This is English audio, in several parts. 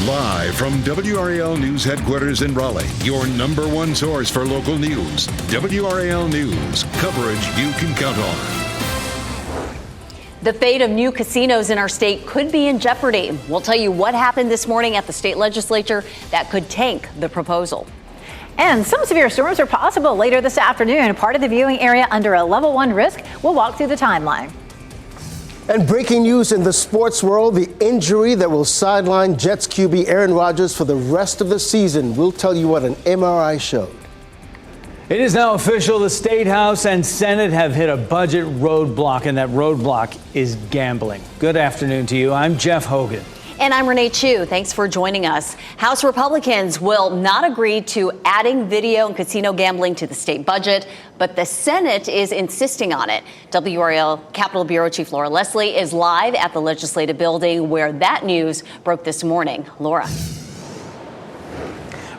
Live from WRAL News headquarters in Raleigh, your number one source for local news. WRAL News, coverage you can count on. The fate of new casinos in our state could be in jeopardy. We'll tell you what happened this morning at the state legislature that could tank the proposal. And some severe storms are possible later this afternoon. Part of the viewing area under a level 1 risk. We'll walk through the timeline. And breaking news in the sports world, the injury that will sideline Jets QB Aaron Rodgers for the rest of the season. We'll tell you what an MRI showed. It is now official. The State House and Senate have hit a budget roadblock, and that roadblock is gambling. Good afternoon to you. I'm Jeff Hogan. And I'm Renee Chu. Thanks for joining us. House Republicans will not agree to adding video and casino gambling to the state budget, but the Senate is insisting on it. WRAL Capitol Bureau Chief Laura Leslie is live at the legislative building where that news broke this morning. Laura.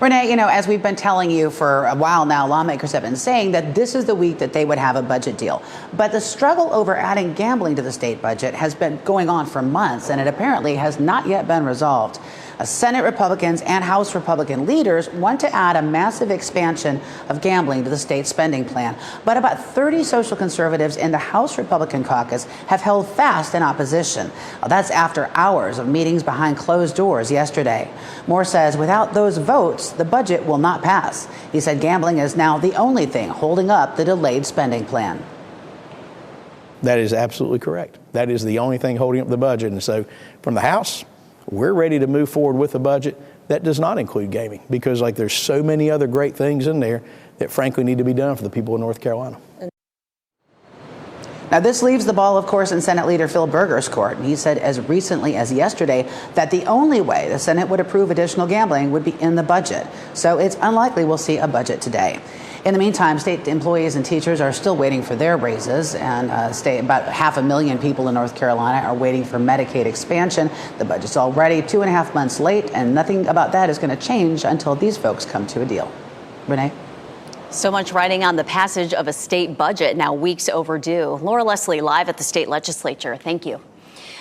Renee, as we've been telling you for a while now, lawmakers have been saying that this is the week that they would have a budget deal. But the struggle over adding gambling to the state budget has been going on for months, and it apparently has not yet been resolved. Senate Republicans and House Republican leaders want to add a massive expansion of gambling to the state spending plan. But about 30 social conservatives in the House Republican caucus have held fast in opposition. That's after hours of meetings behind closed doors yesterday. Moore says without those votes, the budget will not pass. He said gambling is now the only thing holding up the delayed spending plan. That is absolutely correct. That is the only thing holding up the budget. And so from the House, we're ready to move forward with a budget that does not include gaming because there's so many other great things in there that frankly need to be done for the people of North Carolina. Now, this leaves the ball, of course, in Senate Leader Phil Berger's court. And he said as recently as yesterday that the only way the Senate would approve additional gambling would be in the budget. So it's unlikely we'll see a budget today. In the meantime, state employees and teachers are still waiting for their raises, and about 500,000 people in North Carolina are waiting for Medicaid expansion. The budget's already 2.5 months late, and nothing about that is going to change until these folks come to a deal. Renee? So much riding on the passage of a state budget, now weeks overdue. Laura Leslie live at the state legislature. Thank you.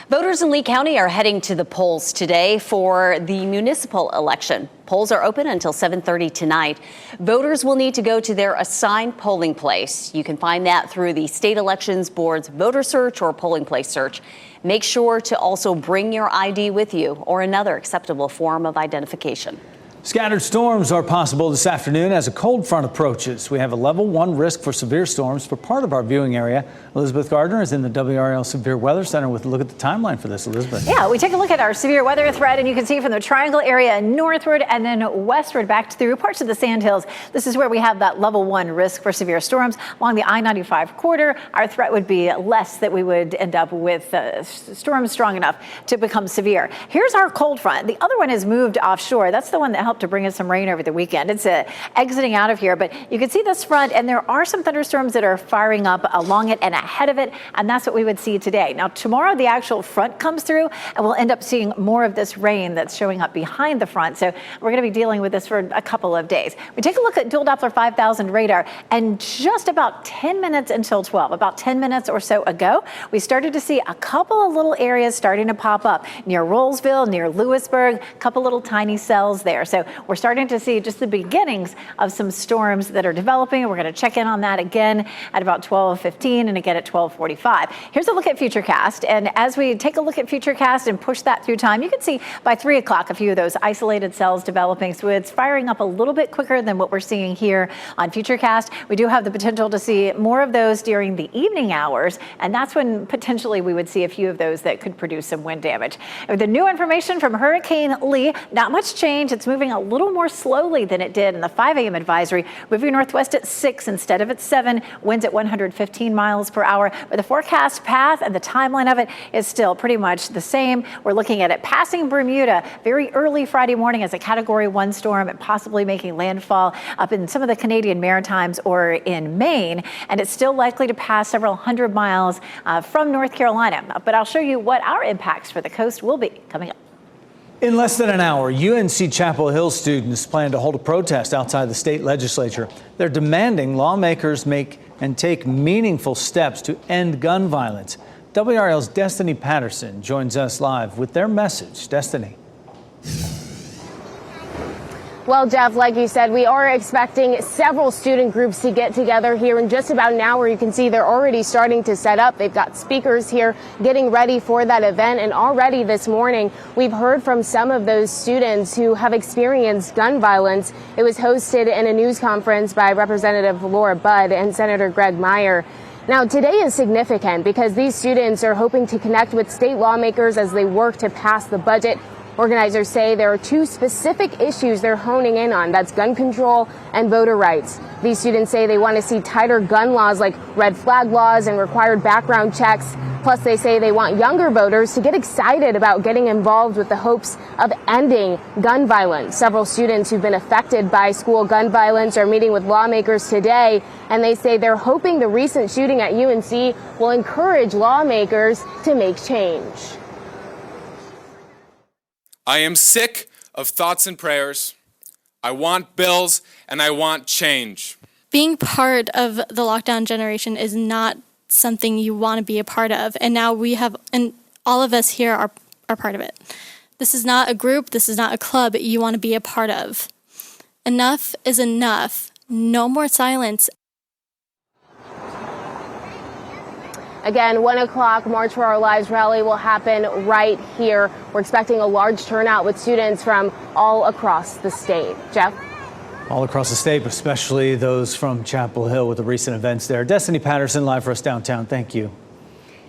Voters in Lee County are heading to the polls today for the municipal election. Polls are open until 7:30 tonight. Voters will need to go to their assigned polling place. You can find that through the State Elections Board's voter search or polling place search. Make sure to also bring your ID with you or another acceptable form of identification. Scattered storms are possible this afternoon as a cold front approaches. We have a level 1 risk for severe storms for part of our viewing area. Elizabeth Gardner is in the WRAL Severe Weather Center with a look at the timeline for this. Elizabeth. Yeah, we take a look at our severe weather threat, and you can see from the Triangle area northward and then westward back through parts of the Sandhills. This is where we have that level 1 risk for severe storms. Along the I-95 corridor, our threat would be less, that we would end up with storms strong enough to become severe. Here's our cold front. The other one is moved offshore. That's the one that helped to bring us some rain over the weekend. It's exiting out of here, but you can see this front, and there are some thunderstorms that are firing up along it and ahead of it, and that's what we would see today. Now, tomorrow, the actual front comes through, and we'll end up seeing more of this rain that's showing up behind the front, so we're going to be dealing with this for a couple of days. We take a look at dual Doppler 5000 radar, and just about 10 minutes until 12, about 10 minutes or so ago, we started to see a couple of little areas starting to pop up near Rollsville, near Lewisburg, a couple little tiny cells there. So we're starting to see just the beginnings of some storms that are developing. We're going to check in on that again at about 12:15 and again at 12:45. Here's a look at Futurecast. And as we take a look at Futurecast and push that through time, you can see by 3 o'clock a few of those isolated cells developing. So it's firing up a little bit quicker than what we're seeing here on Futurecast. We do have the potential to see more of those during the evening hours, and that's when potentially we would see a few of those that could produce some wind damage. With the new information from Hurricane Lee, not much change. It's moving a little more slowly than it did in the 5 a.m. advisory, moving northwest at 6 instead of at 7, winds at 115 miles per hour. But the forecast path and the timeline of it is still pretty much the same. We're looking at it passing Bermuda very early Friday morning as a Category 1 storm and possibly making landfall up in some of the Canadian Maritimes or in Maine. And it's still likely to pass several hundred miles from North Carolina. But I'll show you what our impacts for the coast will be coming up. In less than an hour, UNC Chapel Hill students plan to hold a protest outside the state legislature. They're demanding lawmakers make and take meaningful steps to end gun violence. WRAL's Destiny Patterson joins us live with their message. Destiny. Well, Jeff, like you said, we are expecting several student groups to get together here in just about an hour. You can see they're already starting to set up. They've got speakers here getting ready for that event. And already this morning, we've heard from some of those students who have experienced gun violence. It was hosted in a news conference by Representative Laura Budd and Senator Greg Meyer. Now, today is significant because these students are hoping to connect with state lawmakers as they work to pass the budget. Organizers say there are two specific issues they're honing in on. That's gun control and voter rights. These students say they want to see tighter gun laws like red flag laws and required background checks. Plus, they say they want younger voters to get excited about getting involved with the hopes of ending gun violence. Several students who've been affected by school gun violence are meeting with lawmakers today, and they say they're hoping the recent shooting at UNC will encourage lawmakers to make change. I am sick of thoughts and prayers. I want bills and I want change. Being part of the lockdown generation is not something you want to be a part of. And now we have, and all of us here are part of it. This is not a group. This is not a club you want to be a part of. Enough is enough. No more silence. Again, 1 o'clock, March for Our Lives rally will happen right here. We're expecting a large turnout with students from all across the state. Jeff? All across the state, but especially those from Chapel Hill with the recent events there. Destiny Patterson live for us downtown. Thank you.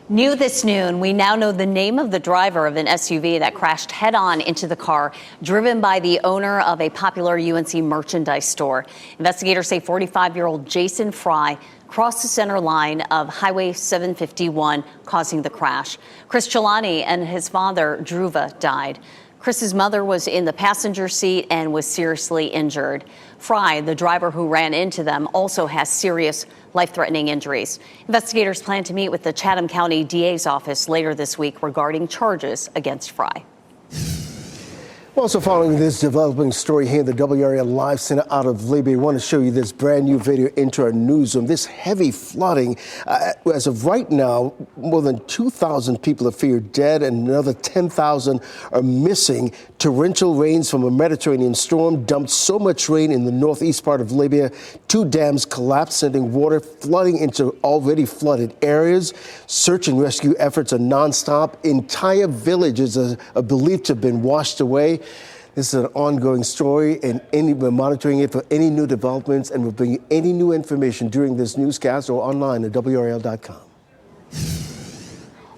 New this noon, we now know the name of the driver of an SUV that crashed head-on into the car driven by the owner of a popular UNC merchandise store. Investigators say 45-year-old Jason Fry crossed the center line of Highway 751, causing the crash. Chris Chelani and his father, Dhruva, died. Chris's mother was in the passenger seat and was seriously injured. Fry, the driver who ran into them, also has serious life-threatening injuries. Investigators plan to meet with the Chatham County DA's office later this week regarding charges against Fry. Also following this developing story here in the WRAL Live Center out of Libya, I want to show you this brand new video into our newsroom. This heavy flooding, as of right now, more than 2,000 people are feared dead and another 10,000 are missing. Torrential rains from a Mediterranean storm dumped so much rain in the northeast part of Libya. 2 dams collapsed, sending water flooding into already flooded areas. Search and rescue efforts are nonstop. Entire villages are believed to have been washed away. This is an ongoing story, and we're monitoring it for any new developments, and we'll bring you any new information during this newscast or online at WRAL.com.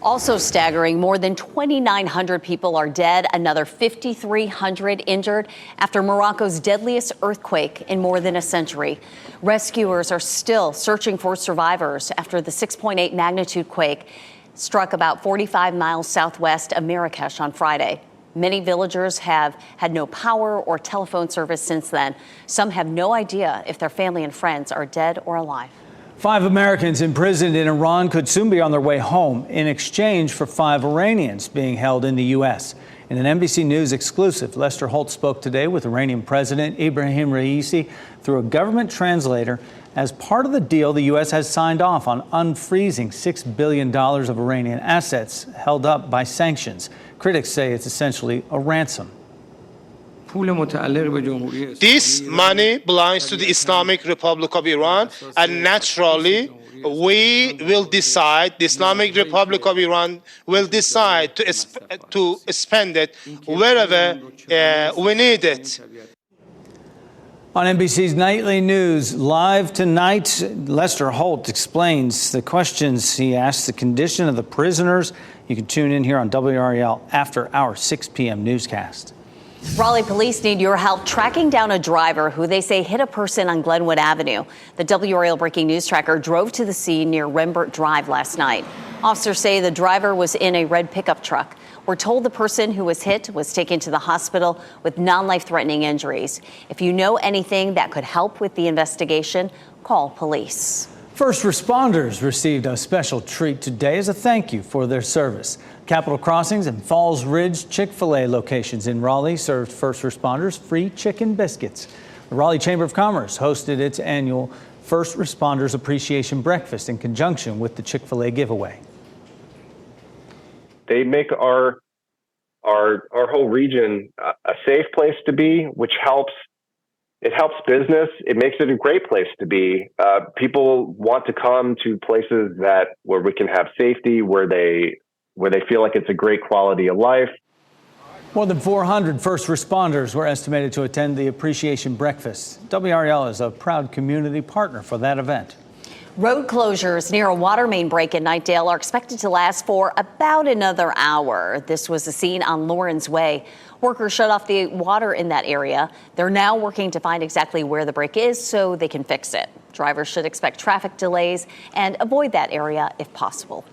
Also staggering, more than 2,900 people are dead, another 5,300 injured after Morocco's deadliest earthquake in more than a century. Rescuers are still searching for survivors after the 6.8 magnitude quake struck about 45 miles southwest of Marrakesh on Friday. Many villagers have had no power or telephone service since then. Some have no idea if their family and friends are dead or alive. 5 Americans imprisoned in Iran could soon be on their way home in exchange for 5 Iranians being held in the U.S. In an NBC News exclusive, Lester Holt spoke today with Iranian President Ibrahim Raisi through a government translator. As part of the deal, the U.S. has signed off on unfreezing $6 billion of Iranian assets held up by sanctions. Critics say it's essentially a ransom. This money belongs to the Islamic Republic of Iran, and naturally, we will decide, the Islamic Republic of Iran will decide to spend it wherever we need it. On NBC's Nightly News, live tonight, Lester Holt explains the questions he asked, the condition of the prisoners. You can tune in here on WRAL after our 6 p.m. newscast. Raleigh police need your help tracking down a driver who they say hit a person on Glenwood Avenue. The WRAL breaking news tracker drove to the scene near Rembert Drive last night. Officers say the driver was in a red pickup truck. We're told the person who was hit was taken to the hospital with non-life-threatening injuries. If you know anything that could help with the investigation, call police. First responders received a special treat today as a thank you for their service. Capitol Crossings and Falls Ridge Chick-fil-A locations in Raleigh served first responders free chicken biscuits. The Raleigh Chamber of Commerce hosted its annual First Responders Appreciation Breakfast in conjunction with the Chick-fil-A giveaway. They make our whole region a safe place to be, which helps It helps business. It makes it a great place to be. People want to come to places where we can have safety, where they feel like it's a great quality of life. More than 400 first responders were estimated to attend the appreciation breakfast. WRAL is a proud community partner for that event. Road closures near a water main break in Knightdale are expected to last for about another hour. This was the scene on Lawrence Way. Workers shut off the water in that area. They're now working to find exactly where the break is so they can fix it. Drivers should expect traffic delays and avoid that area if possible.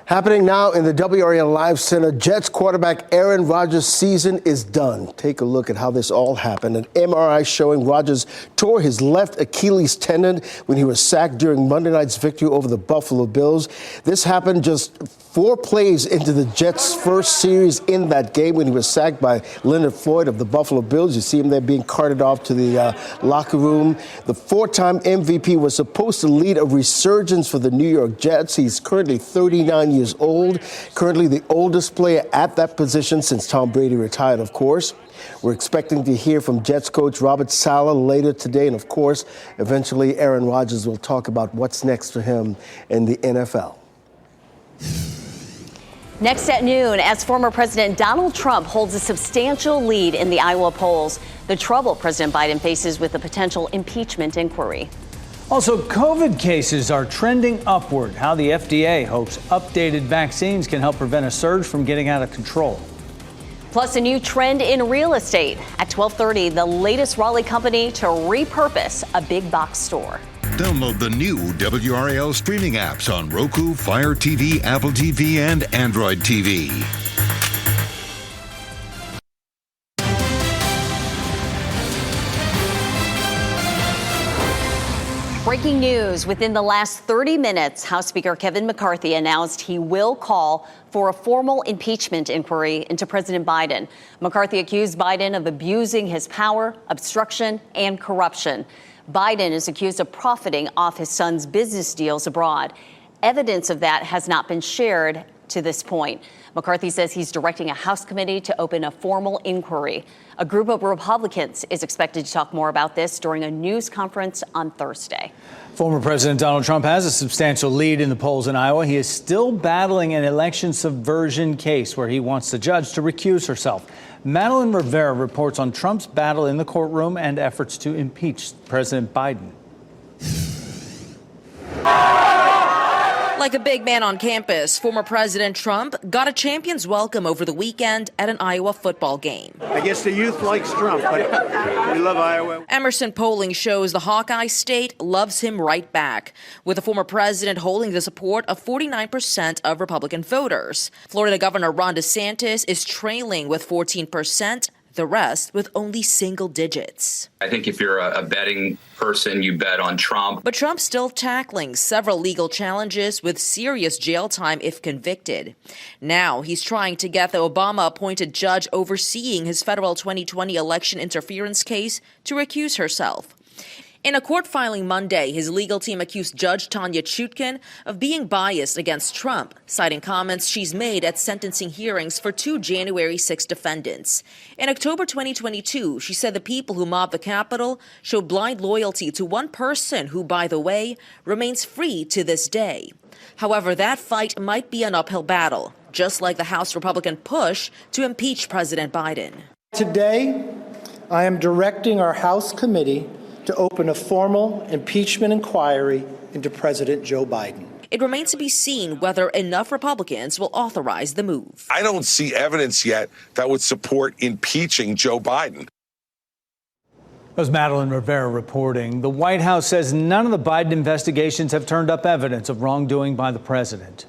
Happening now in the WRAL Live Center, Jets quarterback Aaron Rodgers' season is done. Take a look at how this all happened. An MRI showing Rodgers tore his left Achilles tendon when he was sacked during Monday night's victory over the Buffalo Bills. This happened just 4 plays into the Jets' first series in that game when he was sacked by Leonard Floyd of the Buffalo Bills. You see him there being carted off to the locker room. The 4-time MVP was supposed to lead a resurgence for the New York Jets. He's currently 39 years old, currently the oldest player at that position since Tom Brady retired, of course. We're expecting to hear from Jets coach Robert Saleh later today. And of course, eventually Aaron Rodgers will talk about what's next for him in the NFL. Next at noon, as former President Donald Trump holds a substantial lead in the Iowa polls, the trouble President Biden faces with the potential impeachment inquiry. Also, COVID cases are trending upward. How the FDA hopes updated vaccines can help prevent a surge from getting out of control. Plus, a new trend in real estate. At 12:30, the latest Raleigh company to repurpose a big box store. Download the new WRAL streaming apps on Roku, Fire TV, Apple TV, and Android TV. Breaking news. Within the last 30 minutes, House Speaker Kevin McCarthy announced he will call for a formal impeachment inquiry into President Biden. McCarthy accused Biden of abusing his power, obstruction, and corruption. Biden is accused of profiting off his son's business deals abroad. Evidence of that has not been shared to this point. McCarthy says he's directing a House committee to open a formal inquiry. A group of Republicans is expected to talk more about this during a news conference on Thursday. Former President Donald Trump has a substantial lead in the polls in Iowa. He is still battling an election subversion case where he wants the judge to recuse herself. Madeline Rivera reports on Trump's battle in the courtroom and efforts to impeach President Biden. Like a big man on campus, former President Trump got a champion's welcome over the weekend at an Iowa football game. I guess the youth likes Trump, but we love Iowa. Emerson polling shows the Hawkeye state loves him right back, with the former president holding the support of 49% of Republican voters. Florida Governor Ron DeSantis is trailing with 14%. The rest with only single digits. I think if you're a betting person, you bet on Trump. But Trump's still tackling several legal challenges with serious jail time if convicted. Now he's trying to get the Obama-appointed judge overseeing his federal 2020 election interference case to recuse herself. In a court filing Monday, his legal team accused Judge Tanya Chutkin of being biased against Trump, citing comments she's made at sentencing hearings for 2 January 6 defendants. In October 2022, she said the people who mobbed the Capitol showed blind loyalty to one person who, by the way, remains free to this day. However, that fight might be an uphill battle, just like the House Republican push to impeach President Biden. Today, I am directing our House committee to open a formal impeachment inquiry into President Joe Biden. It remains to be seen whether enough Republicans will authorize the move. I don't see evidence yet that would support impeaching Joe Biden. That was Madeline Rivera reporting. The White House says none of the Biden investigations have turned up evidence of wrongdoing by the president.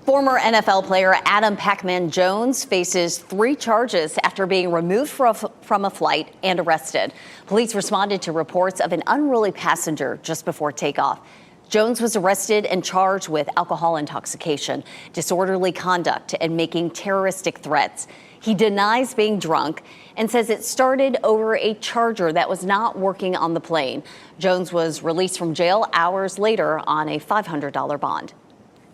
Former NFL player Adam Pac-Man Jones faces 3 charges after being removed from a flight and arrested. Police responded to reports of an unruly passenger just before takeoff. Jones was arrested and charged with alcohol intoxication, disorderly conduct, and making terroristic threats. He denies being drunk and says it started over a charger that was not working on the plane. Jones was released from jail hours later on a $500 bond.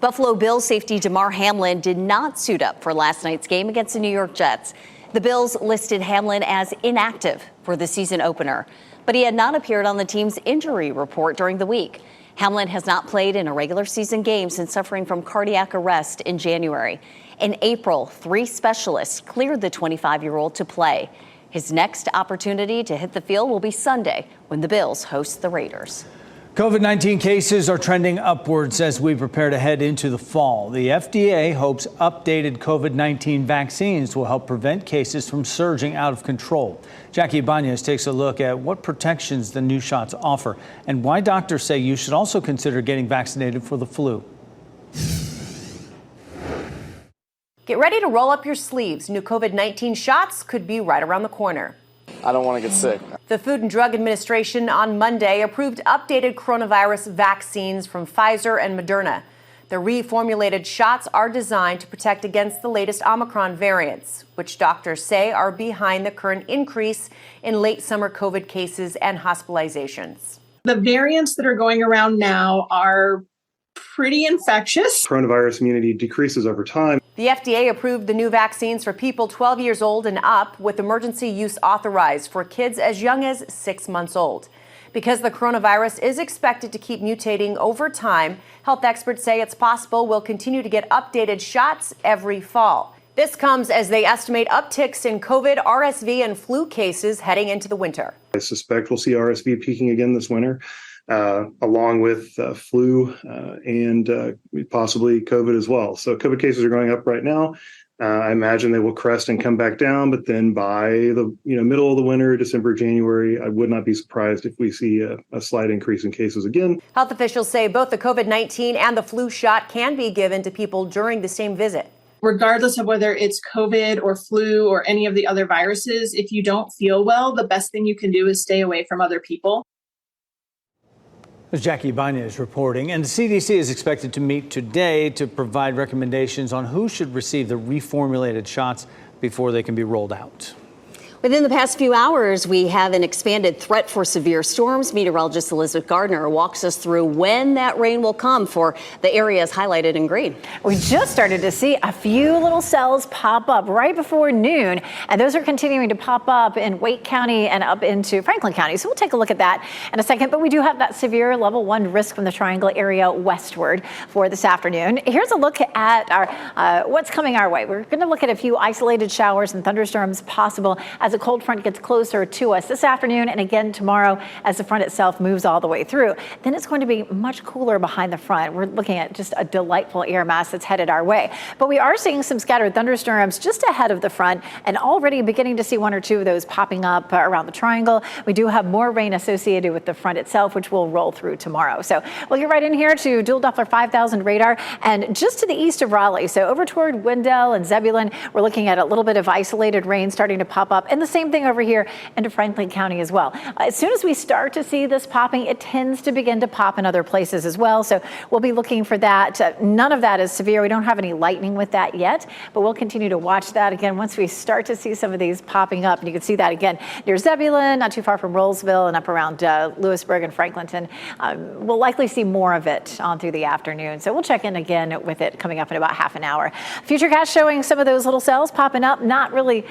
Buffalo Bills safety Damar Hamlin did not suit up for last night's game against the New York Jets. The Bills listed Hamlin as inactive for the season opener, but he had not appeared on the team's injury report during the week. Hamlin has not played in a regular season game since suffering from cardiac arrest in January. In April, 3 specialists cleared the 25-year-old to play. His next opportunity to hit the field will be Sunday when the Bills host the Raiders. COVID-19 cases are trending upwards as we prepare to head into the fall. The FDA hopes updated COVID-19 vaccines will help prevent cases from surging out of control. Jackie Ibanez takes a look at what protections the new shots offer and why doctors say you should also consider getting vaccinated for the flu. Get ready to roll up your sleeves. New COVID-19 shots could be right around the corner. I don't want to get sick. The Food and Drug Administration on Monday approved updated coronavirus vaccines from Pfizer and Moderna. The reformulated shots are designed to protect against the latest Omicron variants, which doctors say are behind the current increase in late summer COVID cases and hospitalizations. The variants that are going around now are pretty infectious. Coronavirus immunity decreases over time. The FDA approved the new vaccines for people 12 years old and up, with emergency use authorized for kids as young as 6 months old. Because the coronavirus is expected to keep mutating over time, health experts say it's possible we'll continue to get updated shots every fall. This comes as they estimate upticks in COVID, RSV, and flu cases heading into the winter. I suspect we'll see RSV peaking again this winter, along with flu and possibly COVID as well. So COVID cases are going up right now. I imagine they will crest and come back down, but then by the middle of the winter, December, January, I would not be surprised if we see a slight increase in cases again. Health officials say both the COVID-19 and the flu shot can be given to people during the same visit. Regardless of whether it's COVID or flu or any of the other viruses, if you don't feel well, the best thing you can do is stay away from other people. As Jackie Ibanez reporting, and the CDC is expected to meet today to provide recommendations on who should receive the reformulated shots before they can be rolled out. Within the past few hours, we have an expanded threat for severe storms. Meteorologist Elizabeth Gardner walks us through when that rain will come for the areas highlighted in green. We just started to see a few little cells pop up right before noon, and those are continuing to pop up in Wake County and up into Franklin County. So we'll take a look at that in a second, but we do have that severe level 1 risk from the Triangle area westward for this afternoon. Here's a look at our what's coming our way. We're going to look at a few isolated showers and thunderstorms possible as a cold front gets closer to us this afternoon and again tomorrow as the front itself moves all the way through. Then it's going to be much cooler behind the front. We're looking at just a delightful air mass that's headed our way. But we are seeing some scattered thunderstorms just ahead of the front and already beginning to see 1 or 2 of those popping up around the triangle. We do have more rain associated with the front itself, which will roll through tomorrow. So we'll get right in here to dual Doppler 5000 radar and just to the east of Raleigh. So over toward Wendell and Zebulon, we're looking at a little bit of isolated rain starting to pop up. And the same thing over here into Franklin County as well. As soon as we start to see this popping, it tends to begin to pop in other places as well. So we'll be looking for that. None of that is severe. We don't have any lightning with that yet, but we'll continue to watch that again once we start to see some of these popping up. And you can see that again near Zebulon, not too far from Rollsville and up around Lewisburg and Franklinton. We'll likely see more of it on through the afternoon. So we'll check in again with it coming up in about half an hour. Futurecast showing some of those little cells popping up, not really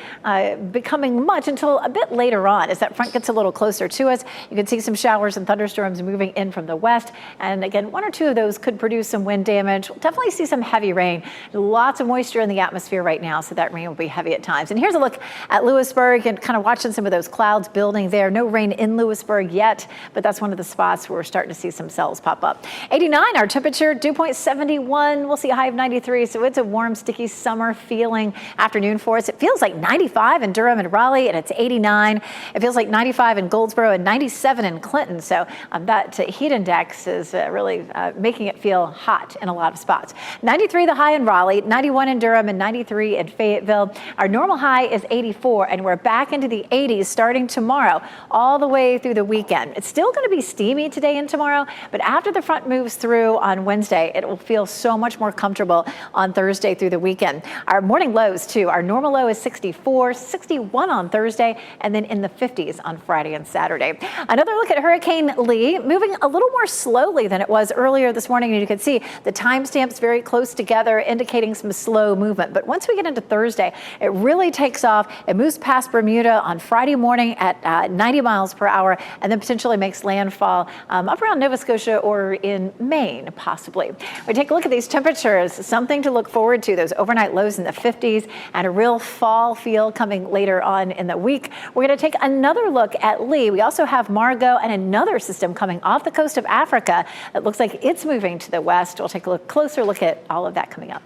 becoming much until a bit later on as that front gets a little closer to us. You can see some showers and thunderstorms moving in from the west. And again, 1 or 2 of those could produce some wind damage. We'll definitely see some heavy rain. Lots of moisture in the atmosphere right now, so that rain will be heavy at times. And here's a look at Lewisburg and kind of watching some of those clouds building there. No rain in Lewisburg yet, but that's one of the spots where we're starting to see some cells pop up. 89, our temperature, dew point 71. We'll see a high of 93, so it's a warm, sticky summer feeling afternoon for us. It feels like 95 in Durham and Raleigh, and it's 89. It feels like 95 in Goldsboro and 97 in Clinton. So that heat index is really making it feel hot in a lot of spots. 93 the high in Raleigh, 91 in Durham, and 93 in Fayetteville. Our normal high is 84, and we're back into the 80s starting tomorrow all the way through the weekend. It's still going to be steamy today and tomorrow, but after the front moves through on Wednesday, it will feel so much more comfortable on Thursday through the weekend. Our morning lows, too. Our normal low is 64, 61 on on Thursday, and then in the 50s on Friday and Saturday. Another look at Hurricane Lee, moving a little more slowly than it was earlier this morning. And you can see the timestamps very close together, indicating some slow movement. But once we get into Thursday, it really takes off. It moves past Bermuda on Friday morning at 90 miles per hour, and then potentially makes landfall up around Nova Scotia or in Maine, possibly. We take a look at these temperatures, something to look forward to. Those overnight lows in the 50s and a real fall feel coming later on in the week. We're going to take another look at Lee. We also have Margot and another system coming off the coast of Africa. It looks like it's moving to the west. We'll take a closer look at all of that coming up.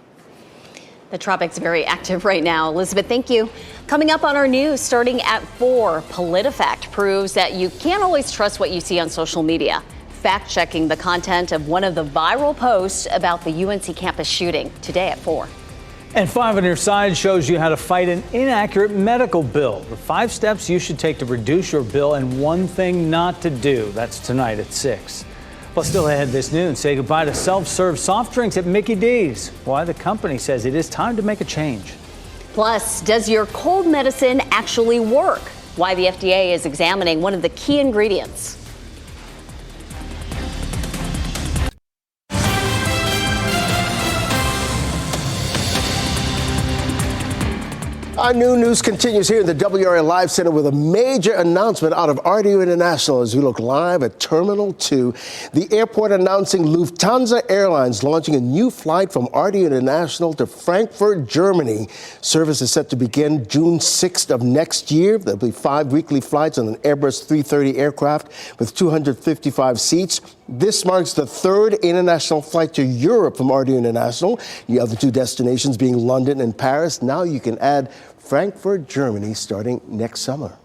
The tropic's very active right now. Elizabeth, thank you. Coming up on our news, starting at 4, PolitiFact proves that you can't always trust what you see on social media. Fact-checking the content of one of the viral posts about the UNC campus shooting today at 4. And 5 on your side shows you how to fight an inaccurate medical bill. The 5 steps you should take to reduce your bill and 1 thing not to do. That's tonight at 6. Plus, still ahead this noon, say goodbye to self-serve soft drinks at Mickey D's. Why the company says it is time to make a change. Plus, does your cold medicine actually work? Why the FDA is examining one of the key ingredients. Our new news continues here in the WRAL Live Center with a major announcement out of RDU International as we look live at Terminal 2. The airport announcing Lufthansa Airlines launching a new flight from RDU International to Frankfurt, Germany. Service is set to begin June 6th of next year. There'll be 5 weekly flights on an Airbus 330 aircraft with 255 seats. This marks the 3rd international flight to Europe from RDU International. The other 2 destinations being London and Paris. Now you can add Frankfurt, Germany, starting next summer.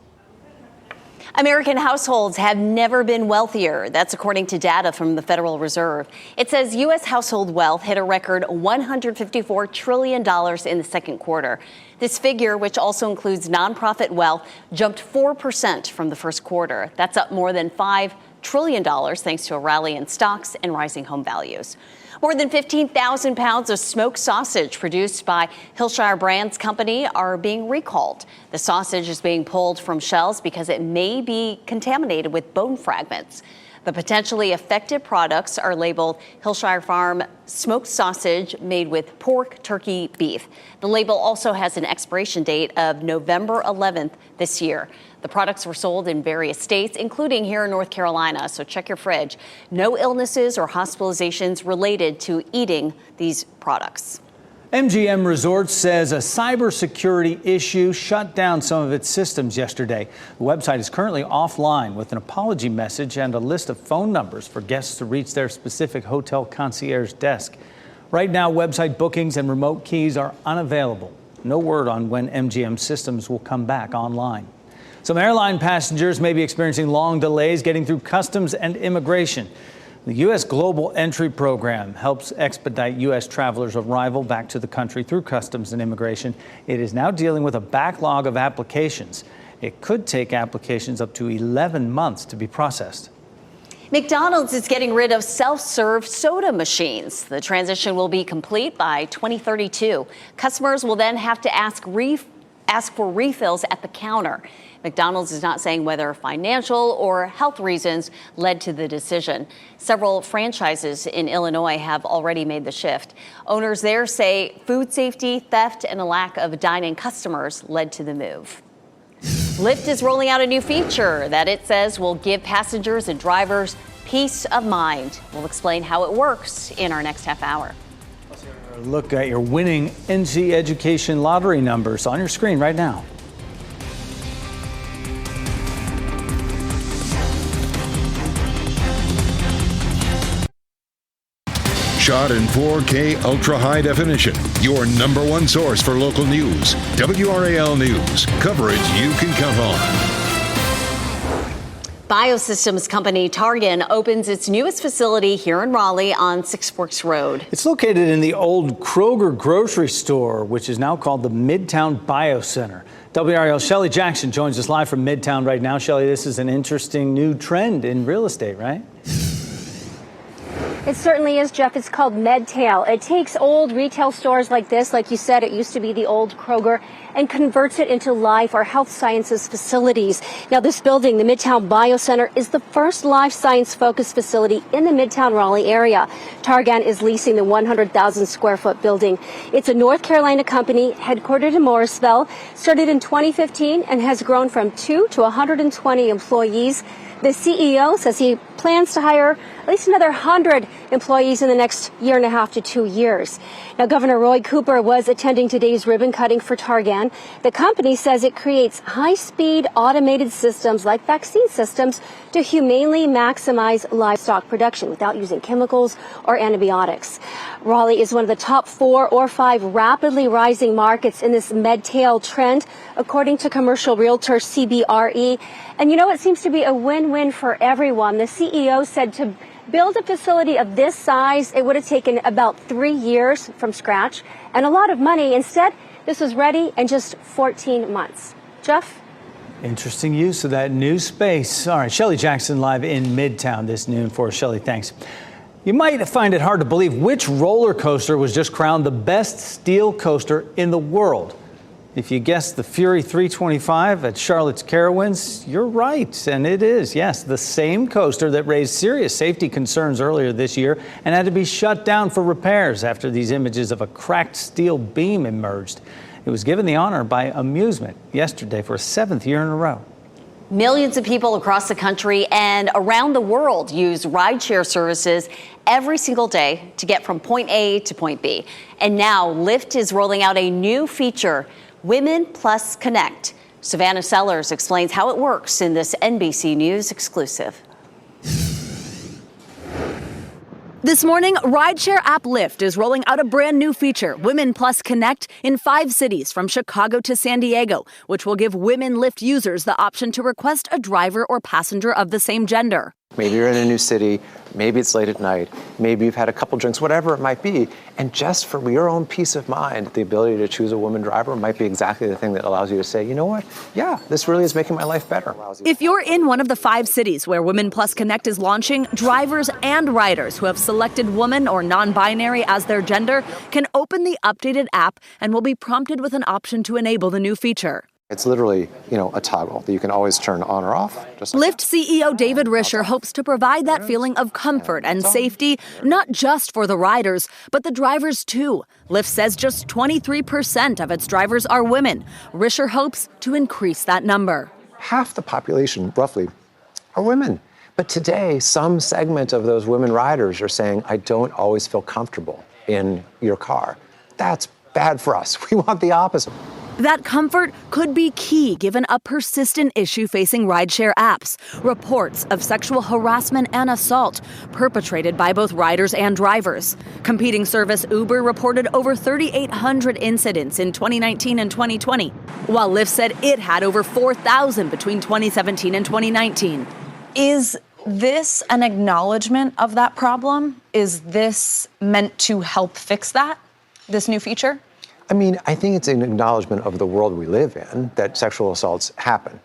American households have never been wealthier. That's according to data from the Federal Reserve. It says U.S. household wealth hit a record $154 trillion in the second quarter. This figure, which also includes nonprofit wealth, jumped 4% from the first quarter. That's up more than $5 trillion thanks to a rally in stocks and rising home values. More than 15,000 pounds of smoked sausage produced by Hillshire Brands Company are being recalled. The sausage is being pulled from shelves because it may be contaminated with bone fragments. The potentially affected products are labeled Hillshire Farm smoked sausage made with pork, turkey, beef. The label also has an expiration date of November 11th this year. The products were sold in various states, including here in North Carolina, so check your fridge. No illnesses or hospitalizations related to eating these products. MGM Resorts says a cybersecurity issue shut down some of its systems yesterday. The website is currently offline with an apology message and a list of phone numbers for guests to reach their specific hotel concierge desk. Right now, website bookings and remote keys are unavailable. No word on when MGM systems will come back online. Some airline passengers may be experiencing long delays getting through customs and immigration. The U.S. Global Entry Program helps expedite U.S. travelers' arrival back to the country through customs and immigration. It is now dealing with a backlog of applications. It could take applications up to 11 months to be processed. McDonald's is getting rid of self-serve soda machines. The transition will be complete by 2032. Customers will then have to ask for refills at the counter. McDonald's is not saying whether financial or health reasons led to the decision. Several franchises in Illinois have already made the shift. Owners there say food safety, theft, and a lack of dine-in customers led to the move. Lyft is rolling out a new feature that it says will give passengers and drivers peace of mind. We'll explain how it works in our next half hour. Look at your winning NC Education lottery numbers on your screen right now. Shot in 4K ultra high definition. Your number 1 source for local news. WRAL News. Coverage you can count on. Biosystems company Targan opens its newest facility here in Raleigh on Six Forks Road. It's located in the old Kroger grocery store, which is now called the Midtown Biocenter. WRAL Shelley Jackson joins us live from Midtown right now. Shelley, this is an interesting new trend in real estate, right? It certainly is, Jeff. It's called MedTail. It takes old retail stores like this, like you said, it used to be the old Kroger, and converts it into life or health sciences facilities. Now, this building, the Midtown Biocenter, is the first life science focused facility in the Midtown Raleigh area. Targan is leasing the 100,000 square foot building. It's a North Carolina company headquartered in Morrisville, started in 2015 and has grown from 2 to 120 employees. The CEO says he plans to hire at least another 100 employees in the next year and a half to 2 years. Now, Governor Roy Cooper was attending today's ribbon cutting for Targan. The company says it creates high-speed automated systems like vaccine systems to humanely maximize livestock production without using chemicals or antibiotics. Raleigh is one of the top 4 or 5 rapidly rising markets in this MedTail trend, according to commercial realtor CBRE. And you know, it seems to be a win-win for everyone. The CEO said to build a facility of this size, it would have taken about 3 years from scratch and a lot of money. Instead, this was ready in just 14 months. Jeff? Interesting use of that new space. All right, Shelley Jackson live in Midtown this noon for us. Shelley, thanks. You might find it hard to believe which roller coaster was just crowned the best steel coaster in the world. If you guessed the Fury 325 at Charlotte's Carowinds, you're right, and it is, yes, the same coaster that raised serious safety concerns earlier this year and had to be shut down for repairs after these images of a cracked steel beam emerged. It was given the honor by Amusement yesterday for a 7th year in a row. Millions of people across the country and around the world use rideshare services every single day to get from point A to point B. And now Lyft is rolling out a new feature, Women Plus Connect. Savannah Sellers explains how it works in this NBC News exclusive. This morning, rideshare app Lyft is rolling out a brand new feature, Women Plus Connect, in 5 cities from Chicago to San Diego, which will give women Lyft users the option to request a driver or passenger of the same gender. Maybe you're in a new city, maybe it's late at night, maybe you've had a couple drinks, whatever it might be. And just for your own peace of mind, the ability to choose a woman driver might be exactly the thing that allows you to say, you know what? Yeah, this really is making my life better. If you're in one of the 5 cities where Women Plus Connect is launching, drivers and riders who have selected woman or non-binary as their gender can open the updated app and will be prompted with an option to enable the new feature. It's literally, a toggle that you can always turn on or off. Just like Lyft CEO David Risher hopes to provide that feeling of comfort and safety, not just for the riders, but the drivers too. Lyft says just 23% of its drivers are women. Risher hopes to increase that number. half the population, roughly, are women. But today, some segment of those women riders are saying, I don't always feel comfortable in your car. That's bad for us. We want the opposite. That comfort could be key given a persistent issue facing rideshare apps. Reports of sexual harassment and assault perpetrated by both riders and drivers. Competing service Uber reported over 3,800 incidents in 2019 and 2020, while Lyft said it had over 4,000 between 2017 and 2019. Is this an acknowledgement of that problem? Is this meant to help fix that, this new feature? I mean, I think it's an acknowledgement of the world we live in that sexual assaults happen.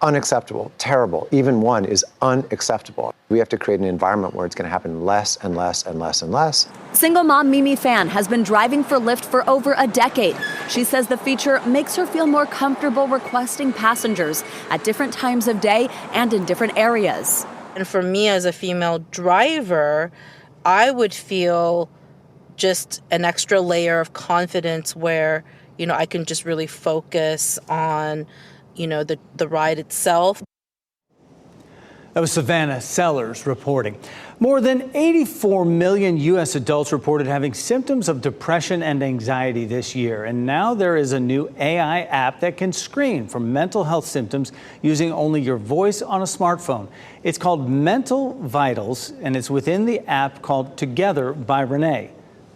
Unacceptable, terrible. Even one is unacceptable. We have to create an environment where it's going to happen less and less and less and less. Single mom Mimi Fan has been driving for Lyft for over a decade. She says the feature makes her feel more comfortable requesting passengers at different times of day and in different areas. And for me as a female driver, I would feel just an extra layer of confidence where, I can just really focus on, the ride itself. That was Savannah Sellers reporting. More than 84 million U.S. adults reported having symptoms of depression and anxiety this year. And now there is a new AI app that can screen for mental health symptoms using only your voice on a smartphone. It's called Mental Vitals, and it's within the app called Together by Renee.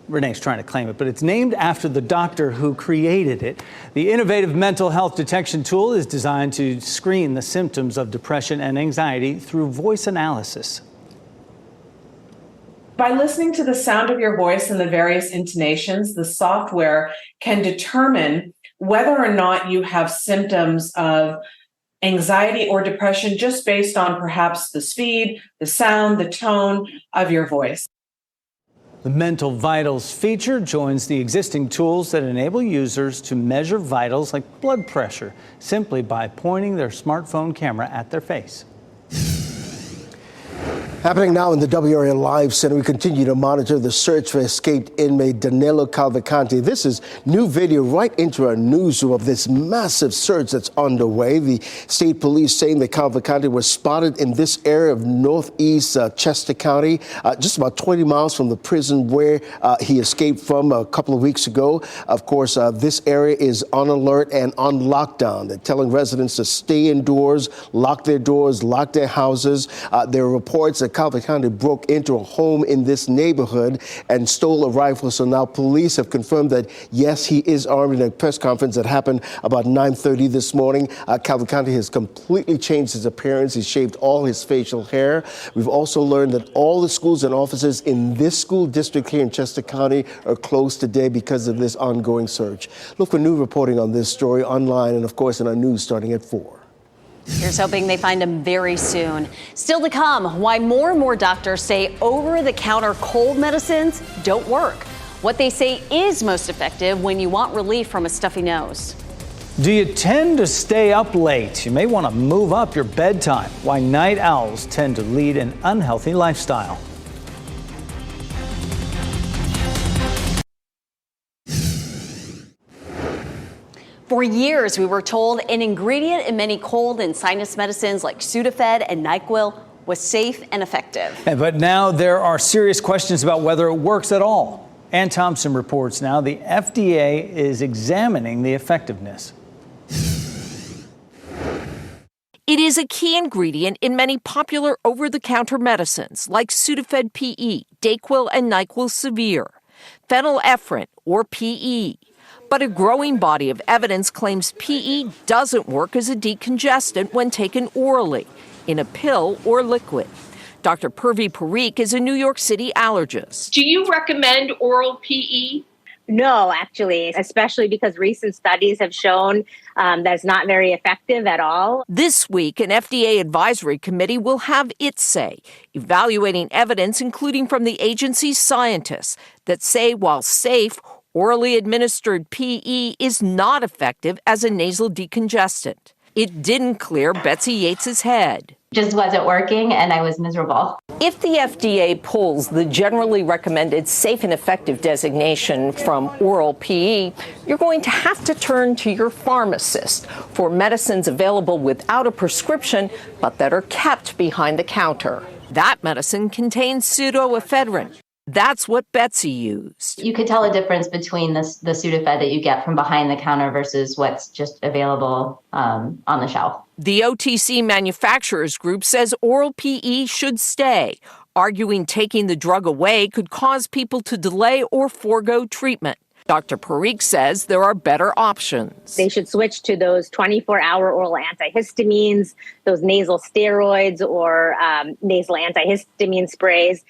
Renee's trying to claim it, but it's named after the doctor who created it. The innovative mental health detection tool is designed to screen the symptoms of depression and anxiety through voice analysis. By listening to the sound of your voice and the various intonations, the software can determine whether or not you have symptoms of anxiety or depression just based on perhaps the speed, the sound, the tone of your voice. The Mental Vitals feature joins the existing tools that enable users to measure vitals like blood pressure simply by pointing their smartphone camera at their face. Happening now in the WRAL Live Center, we continue to monitor the search for escaped inmate Danilo Cavalcanti. This is new video right into our newsroom of this massive search that's underway. The state police saying that Cavalcanti was spotted in this area of northeast Chester County, just about 20 miles from the prison where he escaped from a couple of weeks ago. Of course, this area is on alert and on lockdown. They're telling residents to stay indoors, lock their doors, lock their houses. There are reports that Cavalcanti broke into a home in this neighborhood and stole a rifle. So now police have confirmed that, yes, he is armed. In a press conference that happened about 9:30 this morning, Cavalcanti has completely changed his appearance. He's shaved all his facial hair. We've also learned that all the schools and offices in this school district here in Chester County are closed today because of this ongoing search. Look for new reporting on this story online and, of course, in our news starting at 4. Here's hoping they find him very soon. Still to come, why more and more doctors say over-the-counter cold medicines don't work. What they say is most effective when you want relief from a stuffy nose. Do you tend to stay up late? You may want to move up your bedtime. Why night owls tend to lead an unhealthy lifestyle. For years, we were told an ingredient in many cold and sinus medicines like Sudafed and NyQuil was safe and effective. But now there are serious questions about whether it works at all. Ann Thompson reports now the FDA is examining the effectiveness. It is a key ingredient in many popular over-the-counter medicines like Sudafed PE, Dayquil, and NyQuil Severe, phenylephrine, or PE. But a growing body of evidence claims PE doesn't work as a decongestant when taken orally, in a pill or liquid. Dr. Purvi Parikh is a New York City allergist. Do you recommend oral PE? No, actually, especially because recent studies have shown that's not very effective at all. This week, an FDA advisory committee will have its say, evaluating evidence, including from the agency's scientists, that say while safe, orally administered PE is not effective as a nasal decongestant. It didn't clear Betsy Yates's head. Just wasn't working and I was miserable. If the FDA pulls the generally recommended safe and effective designation from oral PE, you're going to have to turn to your pharmacist for medicines available without a prescription, but that are kept behind the counter. That medicine contains pseudoephedrine. That's what Betsy used. You could tell a difference between the Sudafed that you get from behind the counter versus what's just available on the shelf. The OTC Manufacturers Group says oral PE should stay, arguing taking the drug away could cause people to delay or forego treatment. Dr. Parikh says there are better options. They should switch to those 24-hour oral antihistamines, those nasal steroids, or nasal antihistamine sprays.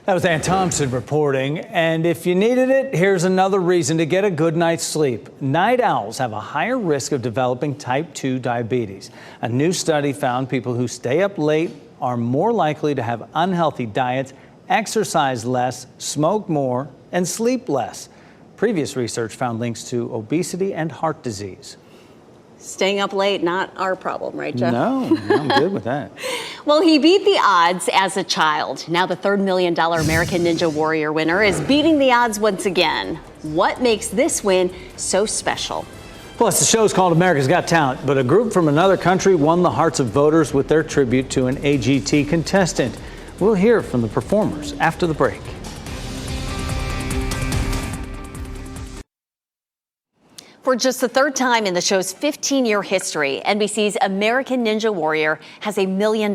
That was Ann Thompson reporting. And if you needed it, here's another reason to get a good night's sleep. Night owls have a higher risk of developing type 2 diabetes. A new study found people who stay up late are more likely to have unhealthy diets, exercise less, smoke more, and sleep less. Previous research found links to obesity and heart disease. Staying up late, not our problem, right, Jeff? No, I'm good with that. Well, he beat the odds as a child. Now the $3 million American Ninja Warrior winner is beating the odds once again. What makes this win so special? Plus, the show's called America's Got Talent, but a group from another country won the hearts of voters with their tribute to an AGT contestant. We'll hear from the performers after the break. For just the third time in the show's 15-year history, NBC's American Ninja Warrior has a $1 million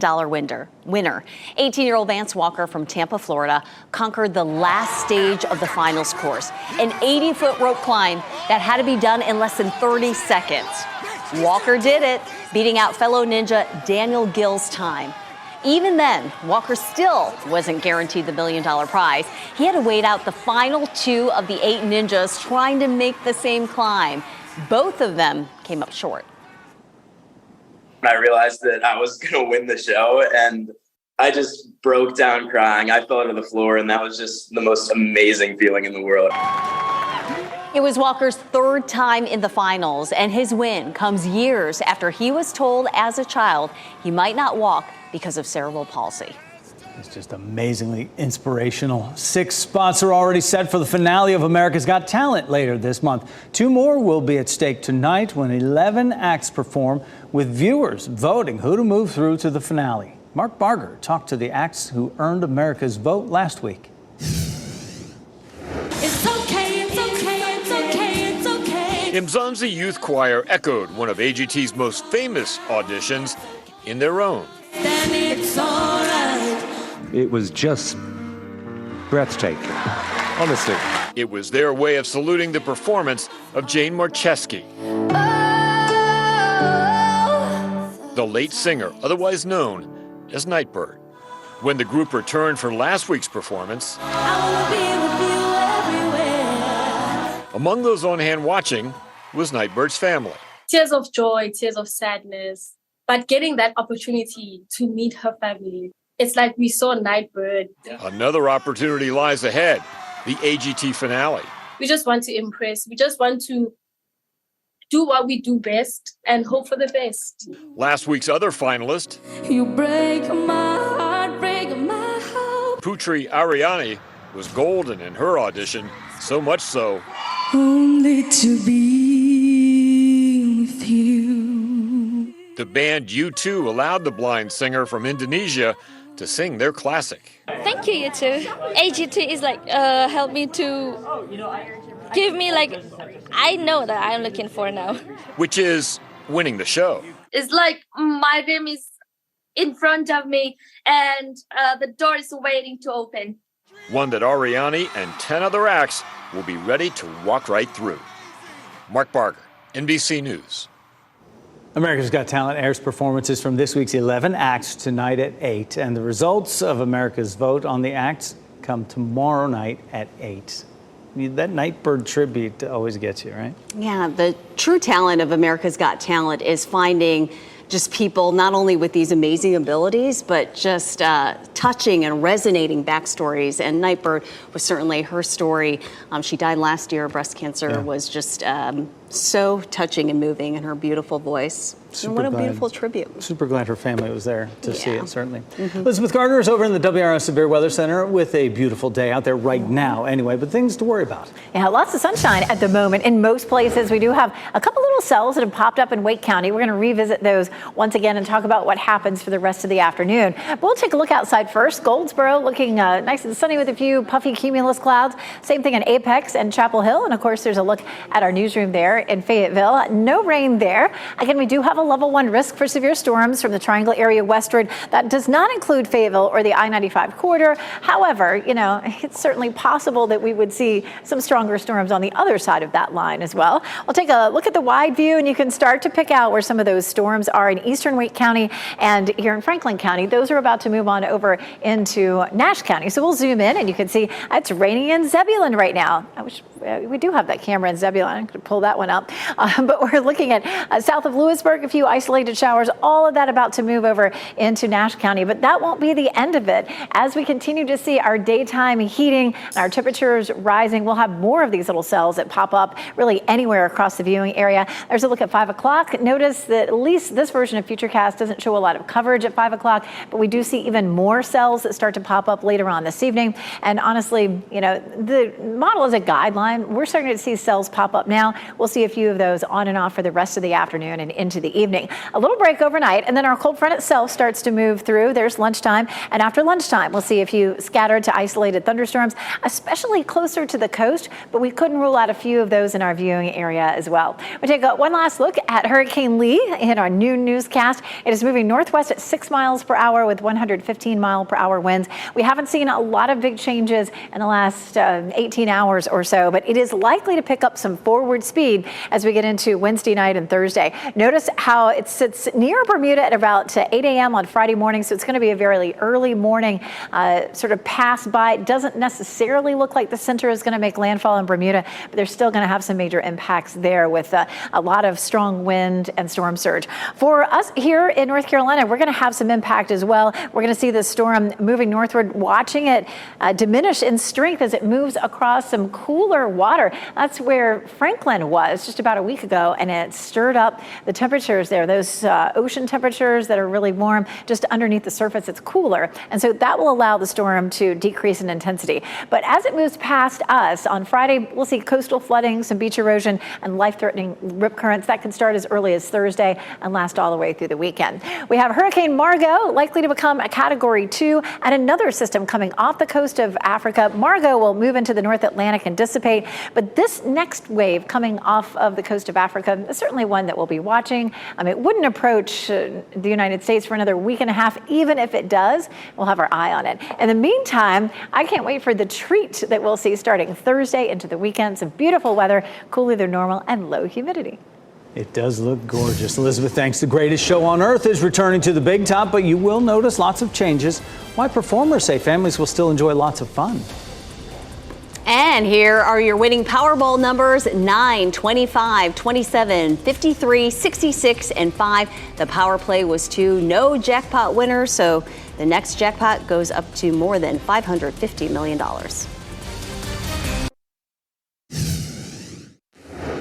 winner. 18-year-old Vance Walker from Tampa, Florida, conquered the last stage of the finals course, an 80-foot rope climb that had to be done in less than 30 seconds. Walker did it, beating out fellow ninja Daniel Gill's time. Even then, Walker still wasn't guaranteed the $1 million prize. He had to wait out the final 2 of the 8 ninjas trying to make the same climb. Both of them came up short. I realized that I was going to win the show, and I just broke down crying. I fell to the floor, and that was just the most amazing feeling in the world. It was Walker's third time in the finals, and his win comes years after he was told as a child he might not walk because of cerebral palsy. It's just amazingly inspirational. 6 spots are already set for the finale of America's Got Talent later this month. 2 more will be at stake tonight when 11 acts perform, with viewers voting who to move through to the finale. Mark Barger talked to the acts who earned America's vote last week. It's okay, it's okay, it's okay, it's okay. Mzansi Youth Choir echoed one of AGT's most famous auditions in their own. Then it's all right. It was just breathtaking, honestly. It was their way of saluting the performance of Jane Marcheski, the late singer, otherwise known as Nightbird. When the group returned for last week's performance, among those on hand watching was Nightbird's family. Tears of joy, tears of sadness, but getting that opportunity to meet her family. It's like we saw Nightbird. Another opportunity lies ahead, the AGT finale. We just want to impress. We just want to do what we do best and hope for the best. Last week's other finalist, You break my heart, break my heart. Putri Ariani, was golden in her audition, so much so Only to be with you. the band U2 allowed the blind singer from Indonesia to sing their classic. Thank you, you too. AGT is like helped me to give me like I know that I'm looking for now. Which is winning the show. It's like my dream is in front of me and the door is waiting to open. One that Ariani and 10 other acts will be ready to walk right through. Mark Barger, NBC News. America's Got Talent airs performances from this week's 11 acts tonight at 8, and the results of America's vote on the acts come tomorrow night at 8. That Nightbird tribute always gets you, right? Yeah, the true talent of America's Got Talent is finding just people not only with these amazing abilities, but just touching and resonating backstories. And Nightbird was certainly her story. She died last year. Breast cancer was just so touching and moving in her beautiful voice. And what a beautiful tribute. Super glad her family was there to see it, certainly. Elizabeth Gardner is over in the WRAL Severe Weather Center with a beautiful day out there right now anyway, but things to worry about. Yeah, lots of sunshine at the moment in most places. We do have a couple little cells that have popped up in Wake County. We're going to revisit those once again and talk about what happens for the rest of the afternoon. But we'll take a look outside first. Goldsboro looking nice and sunny with a few puffy cumulus clouds. Same thing in Apex and Chapel Hill. And of course, there's a look at our newsroom there in Fayetteville. No rain there. Again, we do have a level 1 risk for severe storms from the Triangle area westward. That does not include Fayetteville or the I-95 corridor. However, you know, it's certainly possible that we would see some stronger storms on the other side of that line as well. We'll take a look at the wide view and you can start to pick out where some of those storms are in eastern Wake County and here in Franklin County. Those are about to move on over into Nash County. So we'll zoom in and you can see it's raining in Zebulon right now. I wish we do have that camera in Zebulon. I could pull that one up. But we're looking at south of Lewisburg, a few isolated showers, all of that about to move over into Nash County. But that won't be the end of it. As we continue to see our daytime heating and our temperatures rising, we'll have more of these little cells that pop up really anywhere across the viewing area. There's a look at 5 o'clock. Notice that at least this version of Futurecast doesn't show a lot of coverage at 5 o'clock, but we do see even more cells that start to pop up later on this evening. And honestly, you know, the model is a guideline. We're starting to see cells pop up now. We'll see a few of those on and off for the rest of the afternoon and into the evening. A little break overnight, and then our cold front itself starts to move through. There's lunchtime, and after lunchtime, we'll see a few scattered to isolated thunderstorms, especially closer to the coast, but we couldn't rule out a few of those in our viewing area as well. We'll take one last look at Hurricane Lee in our noon newscast. It is moving northwest at 6 miles per hour with 115 mile per hour winds. We haven't seen a lot of big changes in the last 18 hours or so, but it is likely to pick up some forward speed as we get into Wednesday night and Thursday. Notice how it sits near Bermuda at about 8 a.m. on Friday morning, so it's going to be a very early morning sort of pass by. It doesn't necessarily look like the center is going to make landfall in Bermuda, but they're still going to have some major impacts there with a lot of strong wind and storm surge. For us here in North Carolina, we're going to have some impact as well. We're going to see this storm moving northward, watching it diminish in strength as it moves across some cooler water. That's where Franklin was just about a week ago, and it stirred up the temperatures there, those ocean temperatures that are really warm. Just underneath the surface, it's cooler. And so that will allow the storm to decrease in intensity. But as it moves past us on Friday, we'll see coastal flooding, some beach erosion, and life-threatening rip currents. That can start as early as Thursday and last all the way through the weekend. We have Hurricane Margot likely to become a Category 2, and another system coming off the coast of Africa. Margot will move into the North Atlantic and dissipate, but this next wave coming off of the coast of Africa is certainly one that we'll be watching. It wouldn't approach the United States for another week and a half. Even if it does, we'll have our eye on it. In the meantime, I can't wait for the treat that we'll see starting Thursday into the weekend. Some beautiful weather, cooler than normal, and low humidity. It does look gorgeous. Elizabeth, thanks. The greatest show on earth is returning to the big top, but you will notice lots of changes. Why performers say families will still enjoy lots of fun. And here are your winning Powerball numbers: 9, 25, 27, 53, 66, and 5. The power play was 2. No jackpot winners, so the next jackpot goes up to more than $550 million.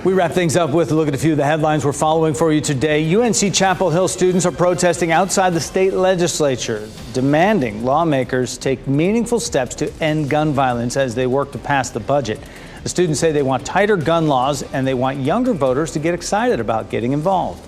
We wrap things up with a look at a few of the headlines we're following for you today. UNC Chapel Hill students are protesting outside the state legislature, demanding lawmakers take meaningful steps to end gun violence as they work to pass the budget. The students say they want tighter gun laws and they want younger voters to get excited about getting involved.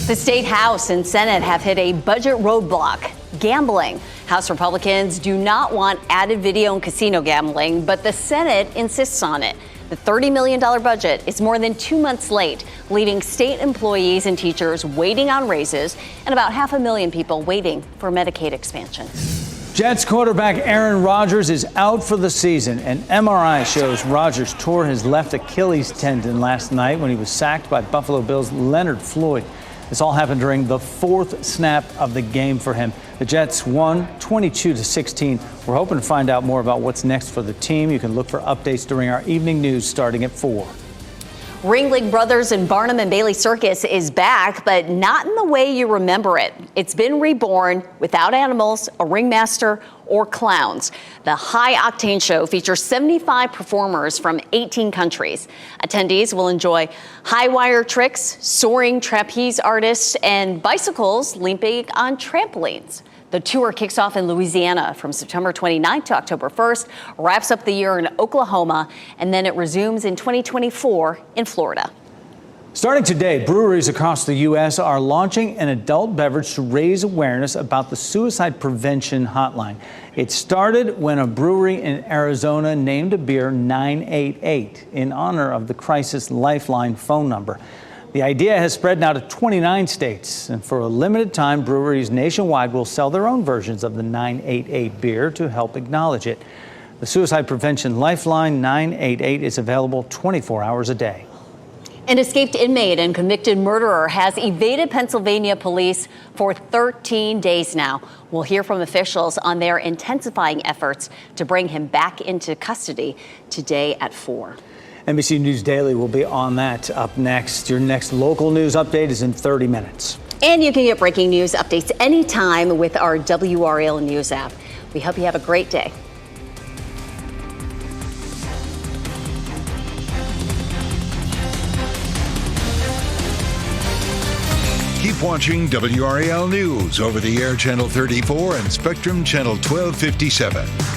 The state House and Senate have hit a budget roadblock: gambling. House Republicans do not want added video and casino gambling, but the Senate insists on it. The $30 million budget is more than 2 months late, leaving state employees and teachers waiting on raises and about 500,000 people waiting for Medicaid expansion. Jets quarterback Aaron Rodgers is out for the season. An MRI shows Rodgers tore his left Achilles tendon last night when he was sacked by Buffalo Bills' Leonard Floyd. This all happened during the 4th snap of the game for him. The Jets won 22-16. We're hoping to find out more about what's next for the team. You can look for updates during our evening news starting at 4. Ringling Brothers and Barnum and Bailey Circus is back, but not in the way you remember it. It's been reborn without animals, a ringmaster, or clowns. The high-octane show features 75 performers from 18 countries. Attendees will enjoy high-wire tricks, soaring trapeze artists, and bicycles leaping on trampolines. The tour kicks off in Louisiana from September 29th to October 1st, wraps up the year in Oklahoma, and then it resumes in 2024 in Florida. Starting today, breweries across the U.S. are launching an adult beverage to raise awareness about the suicide prevention hotline. It started when a brewery in Arizona named a beer 988 in honor of the Crisis Lifeline phone number. The idea has spread now to 29 states, and for a limited time, breweries nationwide will sell their own versions of the 988 beer to help acknowledge it. The Suicide Prevention Lifeline 988 is available 24 hours a day. An escaped inmate and convicted murderer has evaded Pennsylvania police for 13 days now. We'll hear from officials on their intensifying efforts to bring him back into custody today at 4. NBC News Daily will be on that up next. Your next local news update is in 30 minutes. And you can get breaking news updates anytime with our WRAL News app. We hope you have a great day. Keep watching WRAL News over the air Channel 34 and Spectrum Channel 1257.